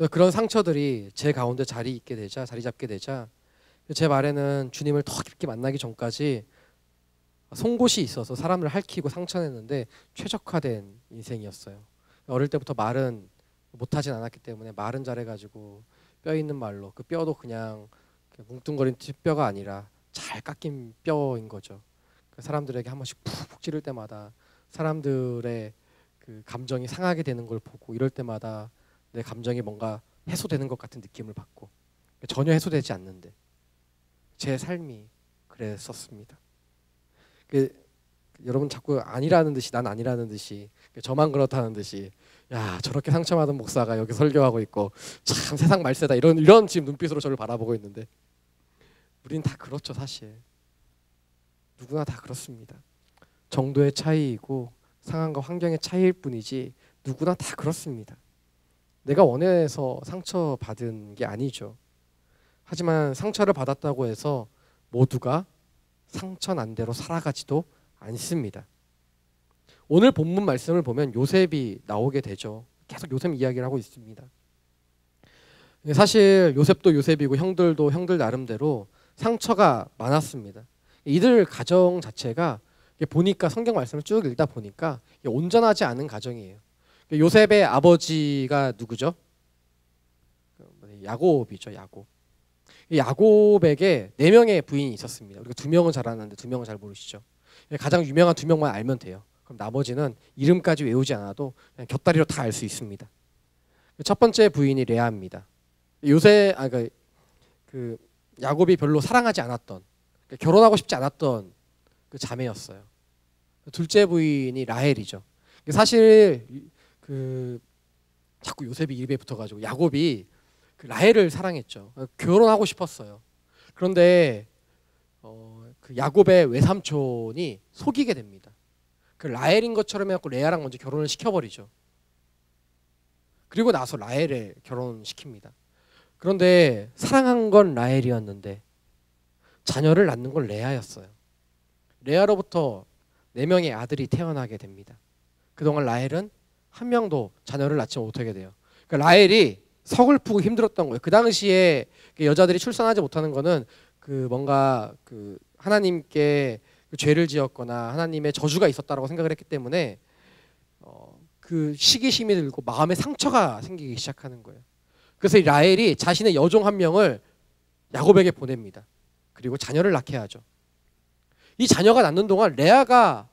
Speaker 2: 그런 상처들이 제 가운데 자리 잡게 되자 제 말에는 주님을 더 깊게 만나기 전까지 송곳이 있어서 사람을 핥히고 상처냈는데 최적화된 인생이었어요. 어릴 때부터 말은 못하진 않았기 때문에 말은 잘해가지고 뼈 있는 말로, 그 뼈도 그냥 뭉뚱거린 뼈가 아니라 잘 깎인 뼈인 거죠. 사람들에게 한 번씩 푹푹 찌를 때마다 사람들의 그 감정이 상하게 되는 걸 보고 이럴 때마다 내 감정이 뭔가 해소되는 것 같은 느낌을 받고, 전혀 해소되지 않는데 제 삶이 그랬었습니다. 여러분 자꾸 아니라는 듯이, 난 아니라는 듯이, 저만 그렇다는 듯이, 야 저렇게 상처받은 목사가 여기 설교하고 있고 참 세상 말세다 이런 지금 눈빛으로 저를 바라보고 있는데, 우린 다 그렇죠. 사실 누구나 다 그렇습니다. 정도의 차이이고 상황과 환경의 차이일 뿐이지 누구나 다 그렇습니다. 내가 원해서 상처받은 게 아니죠. 하지만 상처를 받았다고 해서 모두가 상처난 대로 살아가지도 않습니다. 오늘 본문 말씀을 보면 요셉이 나오게 되죠. 계속 요셉 이야기를 하고 있습니다. 사실 요셉도 요셉이고 형들도 형들 나름대로 상처가 많았습니다. 이들 가정 자체가 보니까 성경 말씀을 쭉 읽다 보니까 온전하지 않은 가정이에요. 요셉의 아버지가 누구죠? 야곱이죠. 야곱. 야곱에게 4명의 부인이 있었습니다. 우리가 2명은 잘 아는데 2명은 잘 모르시죠. 가장 유명한 2명만 알면 돼요. 그럼 나머지는 이름까지 외우지 않아도 그냥 곁다리로 다 알 수 있습니다. 첫 번째 부인이 레아입니다. 야곱이 별로 사랑하지 않았던, 결혼하고 싶지 않았던 그 자매였어요. 둘째 부인이 라헬이죠. 사실 자꾸 요셉이 입에 붙어가지고 야곱이 그 라헬을 사랑했죠. 결혼하고 싶었어요. 그런데 그 야곱의 외삼촌이 속이게 됩니다. 그 라헬인 것처럼 해갖고 레아랑 먼저 결혼을 시켜버리죠. 그리고 나서 라헬을 결혼시킵니다. 그런데 사랑한 건 라헬이었는데 자녀를 낳는 건 레아였어요. 레아로부터 4명의 아들이 태어나게 됩니다. 그동안 라헬은 한 명도 자녀를 낳지 못하게 돼요. 그러니까 라헬이 서글프고 힘들었던 거예요. 그 당시에 여자들이 출산하지 못하는 거는 그 뭔가 그 하나님께 그 죄를 지었거나 하나님의 저주가 있었다라고 생각을 했기 때문에 그 시기심이 들고 마음에 상처가 생기기 시작하는 거예요. 그래서 이 라헬이 자신의 여종 한 명을 야곱에게 보냅니다. 그리고 자녀를 낳게 하죠. 이 자녀가 낳는 동안 레아가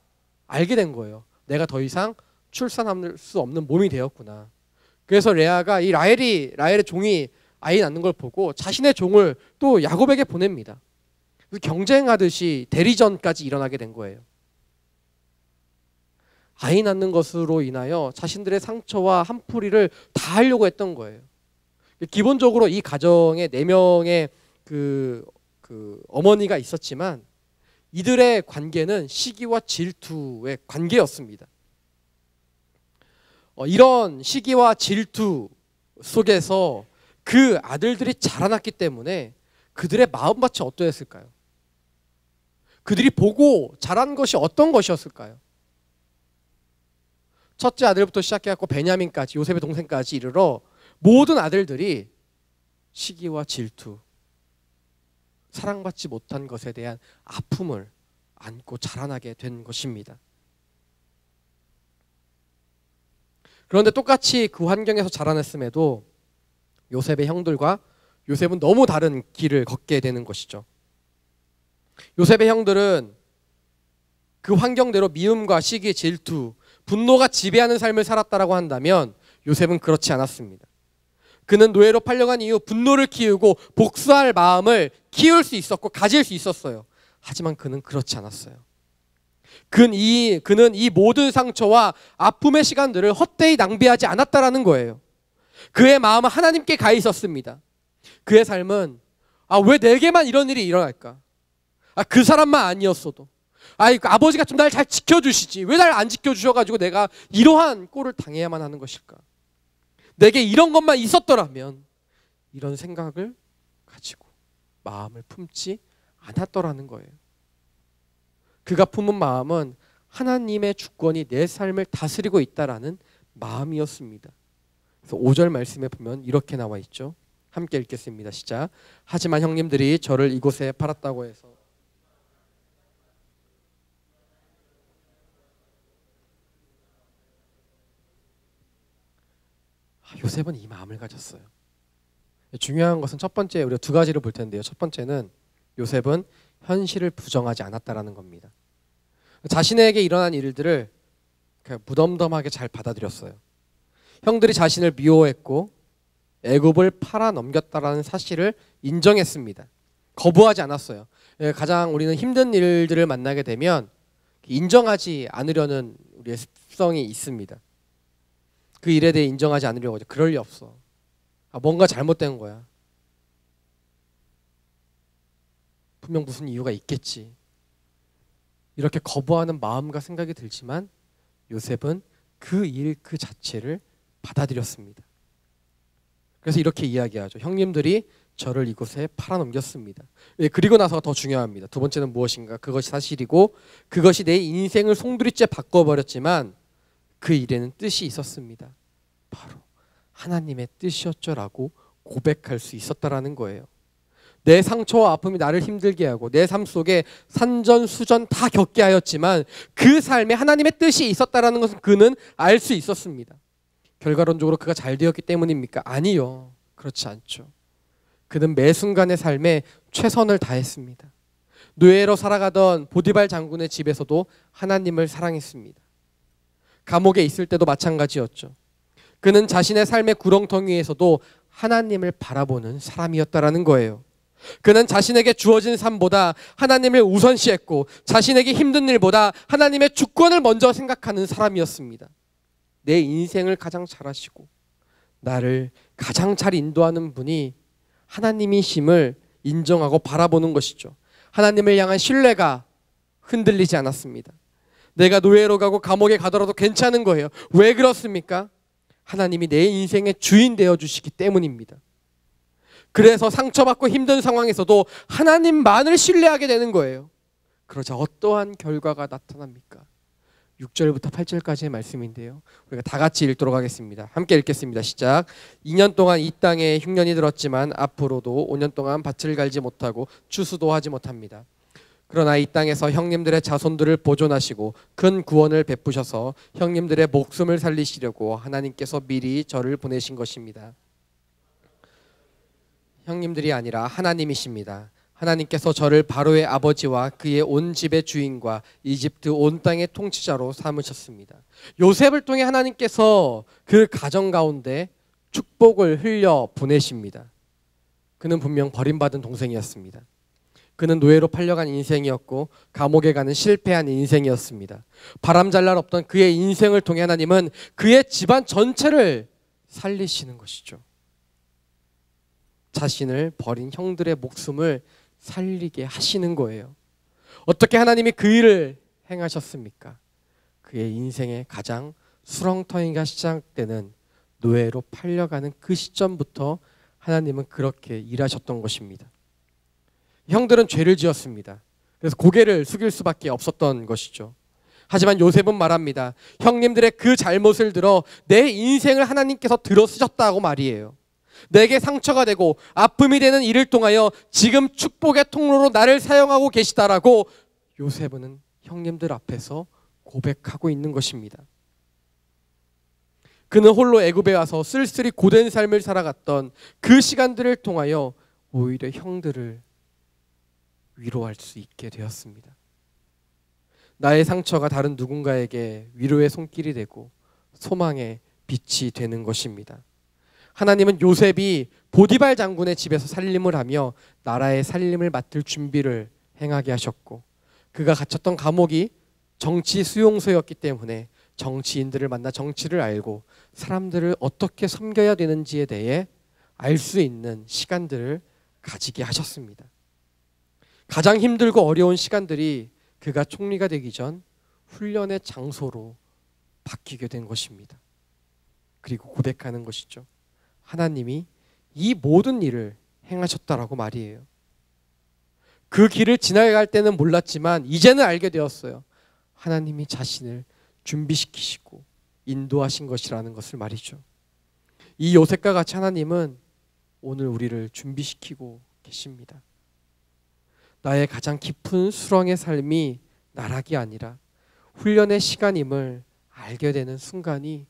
Speaker 2: 알게 된 거예요. 내가 더 이상 출산할 수 없는 몸이 되었구나. 그래서 레아가 이 라헬의 종이 아이 낳는 걸 보고 자신의 종을 또 야곱에게 보냅니다. 경쟁하듯이 대리전까지 일어나게 된 거예요. 아이 낳는 것으로 인하여 자신들의 상처와 한풀이를 다 하려고 했던 거예요. 기본적으로 이 가정에 4명의 그 어머니가 있었지만 이들의 관계는 시기와 질투의 관계였습니다. 이런 시기와 질투 속에서 그 아들들이 자라났기 때문에 그들의 마음밭이 어떠했을까요? 그들이 보고 자란 것이 어떤 것이었을까요? 첫째 아들부터 시작해갖고 베냐민까지, 요셉의 동생까지 이르러 모든 아들들이 시기와 질투, 사랑받지 못한 것에 대한 아픔을 안고 자라나게 된 것입니다. 그런데 똑같이 그 환경에서 자라났음에도 요셉의 형들과 요셉은 너무 다른 길을 걷게 되는 것이죠. 요셉의 형들은 그 환경대로 미움과 시기, 질투, 분노가 지배하는 삶을 살았다라고 한다면 요셉은 그렇지 않았습니다. 그는 노예로 팔려간 이후 분노를 키우고 복수할 마음을 키울 수 있었고 가질 수 있었어요. 하지만 그는 그렇지 않았어요. 그는 이 모든 상처와 아픔의 시간들을 헛되이 낭비하지 않았다라는 거예요. 그의 마음은 하나님께 가 있었습니다. 그의 삶은 왜 내게만 이런 일이 일어날까? 그 사람만 아니었어도 아버지가 좀 날 잘 지켜주시지 왜 날 안 지켜주셔가지고 내가 이러한 꼴을 당해야만 하는 것일까? 내게 이런 것만 있었더라면 이런 생각을 가지고 마음을 품지 않았더라는 거예요. 그가 품은 마음은 하나님의 주권이 내 삶을 다스리고 있다라는 마음이었습니다. 그래서 5절 말씀에 보면 이렇게 나와 있죠. 함께 읽겠습니다. 시작. 하지만 형님들이 저를 이곳에 팔았다고 해서 요셉은 이 마음을 가졌어요. 중요한 것은 첫 번째 우리가 2가지를 볼 텐데요. 첫 번째는 요셉은 현실을 부정하지 않았다라는 겁니다. 자신에게 일어난 일들을 무덤덤하게 잘 받아들였어요. 형들이 자신을 미워했고 애굽을 팔아 넘겼다라는 사실을 인정했습니다. 거부하지 않았어요. 가장 우리는 힘든 일들을 만나게 되면 인정하지 않으려는 우리의 습성이 있습니다. 그 일에 대해 인정하지 않으려고 하죠. 그럴 리 없어. 뭔가 잘못된 거야. 분명 무슨 이유가 있겠지. 이렇게 거부하는 마음과 생각이 들지만 요셉은 그 일 그 자체를 받아들였습니다. 그래서 이렇게 이야기하죠. 형님들이 저를 이곳에 팔아넘겼습니다. 그리고 나서가 더 중요합니다. 2번째는 무엇인가? 그것이 사실이고 그것이 내 인생을 송두리째 바꿔버렸지만 그 일에는 뜻이 있었습니다. 바로 하나님의 뜻이었죠라고 고백할 수 있었다라는 거예요. 내 상처와 아픔이 나를 힘들게 하고 내 삶 속에 산전수전 다 겪게 하였지만 그 삶에 하나님의 뜻이 있었다라는 것은 그는 알 수 있었습니다. 결과론적으로 그가 잘 되었기 때문입니까? 아니요. 그렇지 않죠. 그는 매 순간의 삶에 최선을 다했습니다. 노예로 살아가던 보디발 장군의 집에서도 하나님을 사랑했습니다. 감옥에 있을 때도 마찬가지였죠. 그는 자신의 삶의 구렁텅이에서도 하나님을 바라보는 사람이었다라는 거예요. 그는 자신에게 주어진 삶보다 하나님을 우선시했고 자신에게 힘든 일보다 하나님의 주권을 먼저 생각하는 사람이었습니다. 내 인생을 가장 잘 아시고 나를 가장 잘 인도하는 분이 하나님이심을 인정하고 바라보는 것이죠. 하나님을 향한 신뢰가 흔들리지 않았습니다. 내가 노예로 가고 감옥에 가더라도 괜찮은 거예요. 왜 그렇습니까? 하나님이 내 인생의 주인 되어주시기 때문입니다. 그래서 상처받고 힘든 상황에서도 하나님만을 신뢰하게 되는 거예요. 그러자 어떠한 결과가 나타납니까? 6절부터 8절까지의 말씀인데요. 우리가 다 같이 읽도록 하겠습니다. 함께 읽겠습니다. 시작. 2년 동안 이 땅에 흉년이 들었지만 앞으로도 5년 동안 밭을 갈지 못하고 추수도 하지 못합니다. 그러나 이 땅에서 형님들의 자손들을 보존하시고 큰 구원을 베푸셔서 형님들의 목숨을 살리시려고 하나님께서 미리 저를 보내신 것입니다. 형님들이 아니라 하나님이십니다. 하나님께서 저를 바로의 아버지와 그의 온 집의 주인과 이집트 온 땅의 통치자로 삼으셨습니다. 요셉을 통해 하나님께서 그 가정 가운데 축복을 흘려 보내십니다. 그는 분명 버림받은 동생이었습니다. 그는 노예로 팔려간 인생이었고 감옥에 가는 실패한 인생이었습니다. 바람잘 날 없던 그의 인생을 통해 하나님은 그의 집안 전체를 살리시는 것이죠. 자신을 버린 형들의 목숨을 살리게 하시는 거예요. 어떻게 하나님이 그 일을 행하셨습니까? 그의 인생의 가장 수렁터이가 시작되는 노예로 팔려가는 그 시점부터 하나님은 그렇게 일하셨던 것입니다. 형들은 죄를 지었습니다. 그래서 고개를 숙일 수밖에 없었던 것이죠. 하지만 요셉은 말합니다. 형님들의 그 잘못을 들어 내 인생을 하나님께서 들어쓰셨다고 말이에요. 내게 상처가 되고 아픔이 되는 일을 통하여 지금 축복의 통로로 나를 사용하고 계시다라고 요셉은 형님들 앞에서 고백하고 있는 것입니다. 그는 홀로 애굽에 와서 쓸쓸히 고된 삶을 살아갔던 그 시간들을 통하여 오히려 형들을 위로할 수 있게 되었습니다. 나의 상처가 다른 누군가에게 위로의 손길이 되고 소망의 빛이 되는 것입니다. 하나님은 요셉이 보디발 장군의 집에서 살림을 하며 나라의 살림을 맡을 준비를 행하게 하셨고, 그가 갇혔던 감옥이 정치 수용소였기 때문에 정치인들을 만나 정치를 알고 사람들을 어떻게 섬겨야 되는지에 대해 알 수 있는 시간들을 가지게 하셨습니다. 가장 힘들고 어려운 시간들이 그가 총리가 되기 전 훈련의 장소로 바뀌게 된 것입니다. 그리고 고백하는 것이죠. 하나님이 이 모든 일을 행하셨다라고 말이에요. 그 길을 지나갈 때는 몰랐지만 이제는 알게 되었어요. 하나님이 자신을 준비시키시고 인도하신 것이라는 것을 말이죠. 이 요셉과 같이 하나님은 오늘 우리를 준비시키고 계십니다. 나의 가장 깊은 수렁의 삶이 나락이 아니라 훈련의 시간임을 알게 되는 순간이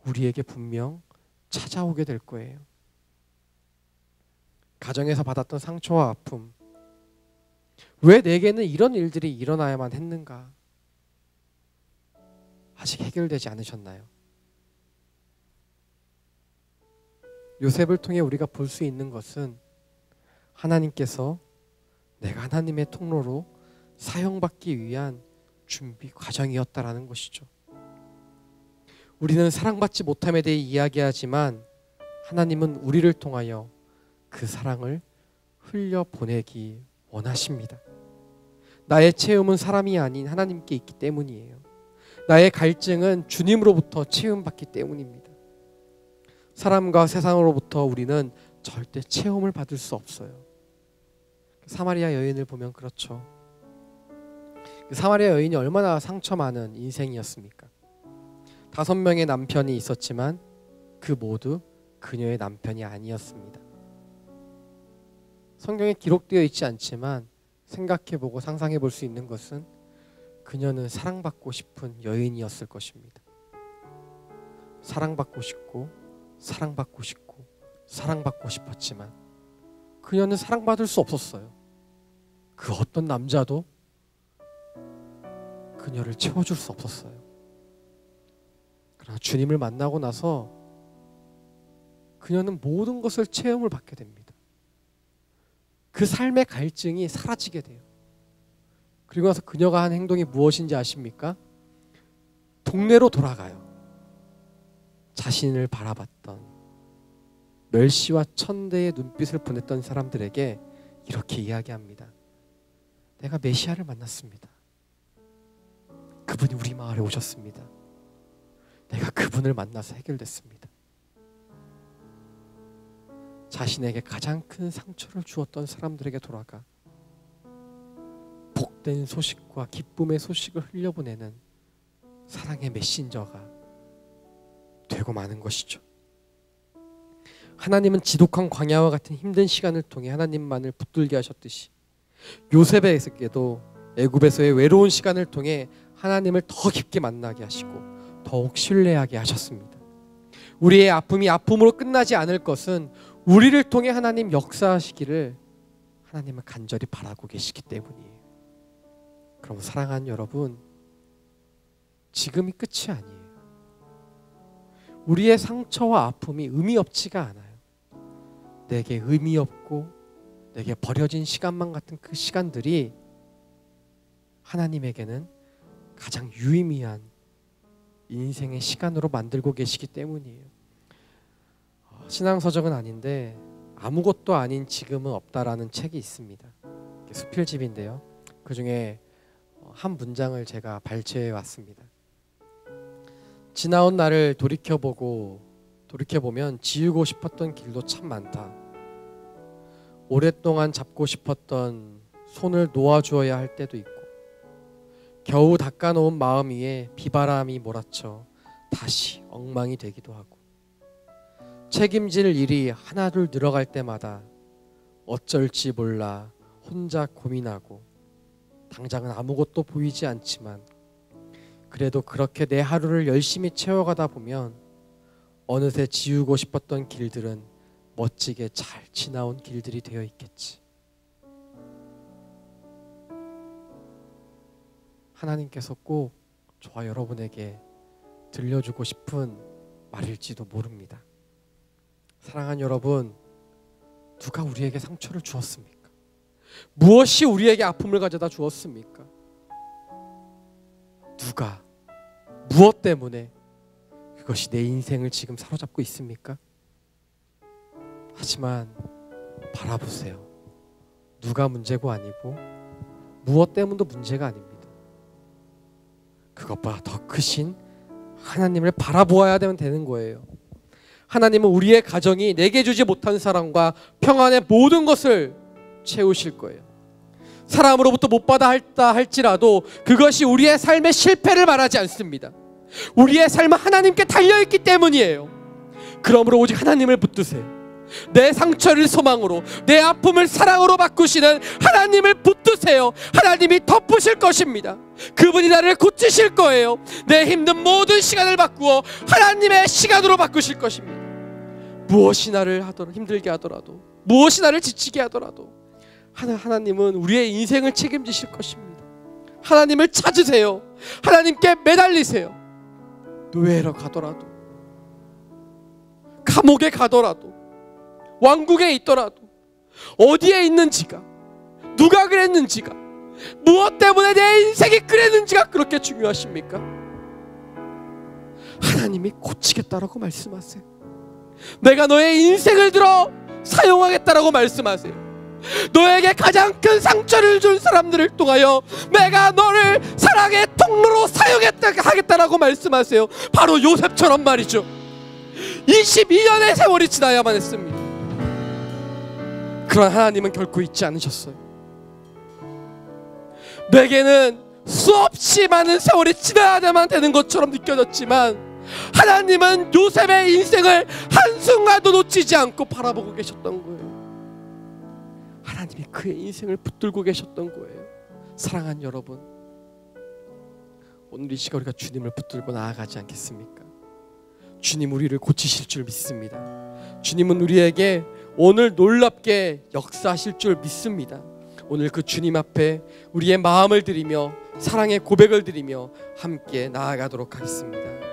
Speaker 2: 우리에게 분명 찾아오게 될 거예요. 가정에서 받았던 상처와 아픔, 왜 내게는 이런 일들이 일어나야만 했는가? 아직 해결되지 않으셨나요? 요셉을 통해 우리가 볼 수 있는 것은 하나님께서 내가 하나님의 통로로 사용받기 위한 준비 과정이었다라는 것이죠. 우리는 사랑받지 못함에 대해 이야기하지만 하나님은 우리를 통하여 그 사랑을 흘려보내기 원하십니다. 나의 채움은 사람이 아닌 하나님께 있기 때문이에요. 나의 갈증은 주님으로부터 채움받기 때문입니다. 사람과 세상으로부터 우리는 절대 채움을 받을 수 없어요. 사마리아 여인을 보면 그렇죠. 사마리아 여인이 얼마나 상처 많은 인생이었습니까? 5명의 남편이 있었지만 그 모두 그녀의 남편이 아니었습니다. 성경에 기록되어 있지 않지만 생각해보고 상상해볼 수 있는 것은 그녀는 사랑받고 싶은 여인이었을 것입니다. 사랑받고 싶고 사랑받고 싶고 사랑받고 싶었지만 그녀는 사랑받을 수 없었어요. 그 어떤 남자도 그녀를 채워줄 수 없었어요. 그러나 주님을 만나고 나서 그녀는 모든 것을 체험을 받게 됩니다. 그 삶의 갈증이 사라지게 돼요. 그리고 나서 그녀가 한 행동이 무엇인지 아십니까? 동네로 돌아가요. 자신을 바라봤던 멸시와 천대의 눈빛을 보냈던 사람들에게 이렇게 이야기합니다. 내가 메시아를 만났습니다. 그분이 우리 마을에 오셨습니다. 내가 그분을 만나서 해결됐습니다. 자신에게 가장 큰 상처를 주었던 사람들에게 돌아가 복된 소식과 기쁨의 소식을 흘려보내는 사랑의 메신저가 되고 마는 것이죠. 하나님은 지독한 광야와 같은 힘든 시간을 통해 하나님만을 붙들게 하셨듯이 요셉에게도 애굽에서의 외로운 시간을 통해 하나님을 더 깊게 만나게 하시고 더욱 신뢰하게 하셨습니다. 우리의 아픔이 아픔으로 끝나지 않을 것은 우리를 통해 하나님 역사하시기를 하나님은 간절히 바라고 계시기 때문이에요. 그럼 사랑하는 여러분, 지금이 끝이 아니에요. 우리의 상처와 아픔이 의미 없지가 않아요. 내게 의미 없고 내게 버려진 시간만 같은 그 시간들이 하나님에게는 가장 유의미한 인생의 시간으로 만들고 계시기 때문이에요. 신앙서적은 아닌데 아무것도 아닌 지금은 없다라는 책이 있습니다. 수필집인데요. 그 중에 한 문장을 제가 발췌해 왔습니다. 지나온 날을 돌이켜보면 지우고 싶었던 길도 참 많다. 오랫동안 잡고 싶었던 손을 놓아주어야 할 때도 있고 겨우 닦아놓은 마음 위에 비바람이 몰아쳐 다시 엉망이 되기도 하고 책임질 일이 하나둘 늘어갈 때마다 어쩔지 몰라 혼자 고민하고 당장은 아무것도 보이지 않지만 그래도 그렇게 내 하루를 열심히 채워가다 보면 어느새 지우고 싶었던 길들은 멋지게 잘 지나온 길들이 되어 있겠지. 하나님께서 꼭 저와 여러분에게 들려주고 싶은 말일지도 모릅니다. 사랑하는 여러분, 누가 우리에게 상처를 주었습니까? 무엇이 우리에게 아픔을 가져다 주었습니까? 누가, 무엇 때문에 그것이 내 인생을 지금 사로잡고 있습니까? 하지만 바라보세요. 누가 문제고 아니고 무엇 때문도 문제가 아닙니다. 그것보다 더 크신 하나님을 바라보아야 되는 거예요. 하나님은 우리의 가정이 내게 주지 못한 사랑과 평안의 모든 것을 채우실 거예요. 사람으로부터 못 받아 했다 할지라도 그것이 우리의 삶의 실패를 말하지 않습니다. 우리의 삶은 하나님께 달려있기 때문이에요. 그러므로 오직 하나님을 붙드세요. 내 상처를 소망으로, 내 아픔을 사랑으로 바꾸시는 하나님을 붙드세요. 하나님이 덮으실 것입니다. 그분이 나를 고치실 거예요. 내 힘든 모든 시간을 바꾸어 하나님의 시간으로 바꾸실 것입니다. 무엇이 나를 힘들게 하더라도, 무엇이 나를 지치게 하더라도 하나님은 우리의 인생을 책임지실 것입니다. 하나님을 찾으세요. 하나님께 매달리세요. 노예로 가더라도, 감옥에 가더라도, 왕국에 있더라도, 어디에 있는지가, 누가 그랬는지가, 무엇 때문에 내 인생이 그랬는지가 그렇게 중요하십니까? 하나님이 고치겠다라고 말씀하세요. 내가 너의 인생을 들어 사용하겠다라고 말씀하세요. 너에게 가장 큰 상처를 준 사람들을 통하여 내가 너를 사랑의 통로로 사용하겠다라고 말씀하세요. 바로 요셉처럼 말이죠. 22년의 세월이 지나야만 했습니다. 그러나 하나님은 결코 잊지 않으셨어요. 내게는 수없이 많은 세월이 지나야만 되는 것처럼 느껴졌지만 하나님은 요셉의 인생을 한순간도 놓치지 않고 바라보고 계셨던 거예요. 하나님이 그의 인생을 붙들고 계셨던 거예요. 사랑하는 여러분, 오늘 이 시간 우리가 주님을 붙들고 나아가지 않겠습니까? 주님 우리를 고치실 줄 믿습니다. 주님은 우리에게 오늘 놀랍게 역사하실 줄 믿습니다. 오늘 그 주님 앞에 우리의 마음을 드리며 사랑의 고백을 드리며 함께 나아가도록 하겠습니다.